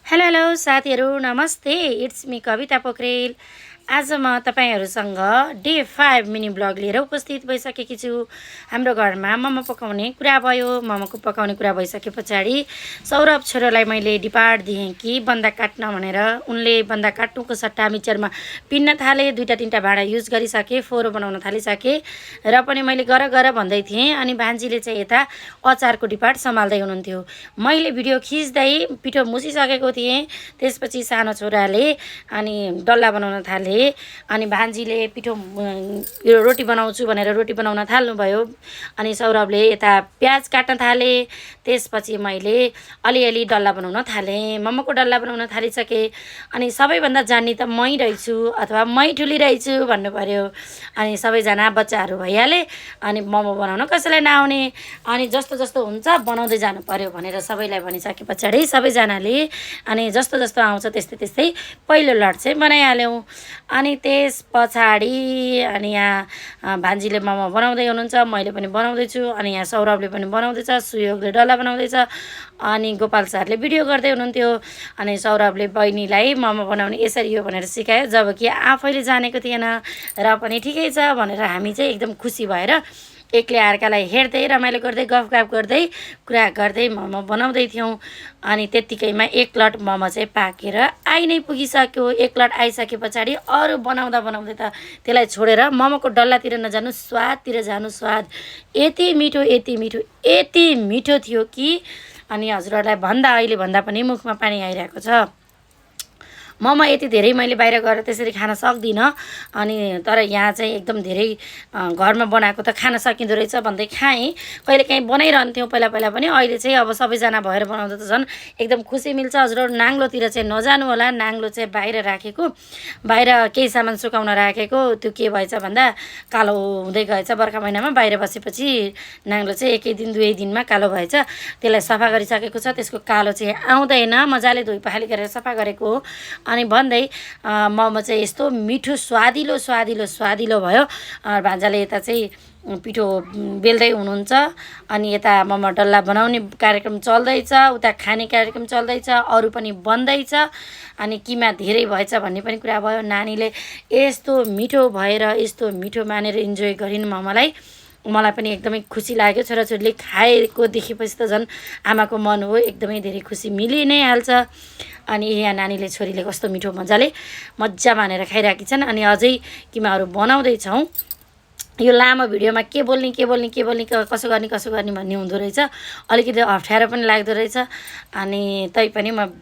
Hello hello साथीहरू नमस्ते it's me कविता पोखरेल। आज म तपाईहरुसँग डे 5 मिनी ब्लग लिएर उपस्थित भइसकेकी छु। हाम्रो घरमा मोमो पकाउने कुरा भयो। मोमोको पकाउने कुरा भइसके पछाडी सौरभ छोरोलाई मैले डिपार्ट दिएँ कि बन्दा काट्न भनेर। उनले बन्दा काट्नुको सट्टा मिक्सरमा पिन्न थाले। दुईटा तीनटा भाँडा युज गरिसके, फोरो बनाउन थालिसके र पनि मैले गर भन्दै थिएँ। अनि भान्जीले चाहिँ यता अचारको डिपार्ट सम्हाल्दै हुनुहुन्थ्यो। मैले भिडियो खिच्दै पिठो मुसिसकेको थिएँ। त्यसपछि सानो छोराले अनि डल्ला बनाउन थाले। अनि भान्जीले पिठो रोटी बनाउँछु भनेर रोटी बनाउन थाल्नुभयो। अनि सौरभले यता प्याज काट्न थाले। त्यसपछि मैले अलिअलि डल्ला बनाउन थालेँ। मोमोको डल्ला बनाउन थालिसके। अनि सबैभन्दा जान्ने त मै रहेछु अथवा मै ठुली रहेछु भन्नु पर्यो। अनि सबैजना बच्चाहरू भइहाले। अनि मोमो बनाउन कसैलाई नआउने, अनि जस्तो जस्तो हुन्छ बनाउँदै जानु पर्यो भनेर सबैलाई भनिसके पछाडि सबैजनाले अनि जस्तो जस्तो आउँछ त्यस्तै त्यस्तै पहिलो लट चाहिँ बनाइहाल्यौँ। अनि त्यस पछाडि अनि यहाँ भान्जीले मोमो बनाउँदै हुनुहुन्छ, मैले पनि बनाउँदैछु। अनि यहाँ सौरभले पनि बनाउँदैछ, सुयोगले डल्ला बनाउँदैछ, अनि गोपाल सरले भिडियो गर्दै हुनुहुन्थ्यो। अनि सौरभले बहिनीलाई मोमो बनाउने यसरी हो भनेर सिकायो, जबकि आफैले जानेको थिएन। र पनि ठिकै छ भनेर हामी चाहिँ एकदम खुसी भएर एकले अर्कालाई हेर्दै रमाइलो गर्दै गफगाफ गर्दै कुरा गर्दै मोमो बनाउँदै थियौँ। अनि त्यतिकैमा एक लट मोमो चाहिँ पाकेर आइ नै पुगिसक्यो। एक लट आइसके पछाडि अरू बनाउँदा बनाउँदै त त्यसलाई छोडेर मोमोको डल्लातिर नजानु, स्वादतिर जानु। स्वाद यति मिठो यति मिठो यति मिठो थियो कि अनि हजुरहरूलाई भन्दा अहिले भन्दा पनि मुखमा पानी आइरहेको छ। मोमो यति धेरै मैले बाहिर गएर त्यसरी खान सक्दिनँ। अनि तर यहाँ चाहिँ एकदम धेरै घरमा बनाएको त खान सकिँदो रहेछ भन्दै खाएँ। कहिलेकाहीँ बनाइरहन्थ्यौँ पहिला पहिला पनि। अहिले चाहिँ अब सबैजना भएर बनाउँदा त झन् एकदम खुसी मिल्छ। हजुरहरू नाङ्लोतिर चाहिँ नजानु होला। नाङ्लो चाहिँ बाहिर राखेको, बाहिर केही सामान सुकाउन राखेको, त्यो के भएछ भन्दा कालो हुँदै गएछ। बर्खा महिनामा बाहिर बसेपछि नाङ्लो चाहिँ एकै दिन दुई दिनमा कालो भएछ। त्यसलाई सफा गरिसकेको छ, त्यसको कालो चाहिँ आउँदैन। मजाले धोइ पखाली गरेर सफा गरेको हो। अनि भन्दै मोमो चाहिँ यस्तो मिठो स्वादिलो स्वादिलो स्वादिलो भयो। भान्जाले यता चाहिँ पिठो बेल्दै हुनुहुन्छ। अनि यता मोमो डल्ला बनाउने कार्यक्रम चल्दैछ, उता खाने कार्यक्रम चल्दैछ, अरू पनि बन्दैछ। अनि किमा धेरै भएछ भन्ने पनि कुरा भयो। नानीले यस्तो मिठो भएर यस्तो मिठो मानेर इन्जोय गरिन् मोमोलाई। मलाई पनि एकदमै खुसी लाग्यो। छोराछोरीले खाएको देखेपछि त झन् आमाको मन हो एकदमै धेरै खुसी मिलि नै हाल्छ। अनि यहाँ नानीले छोरीले कस्तो मिठो मजाले मजा मानेर खाइरहेकी छन्। अनि अझै किमाहरू बनाउँदैछौँ। यो लामो भिडियोमा के बोल्ने कसो गर्ने भन्ने हुँदो रहेछ। अलिकति अप्ठ्यारो पनि लाग्दो रहेछ। अनि तैपनि म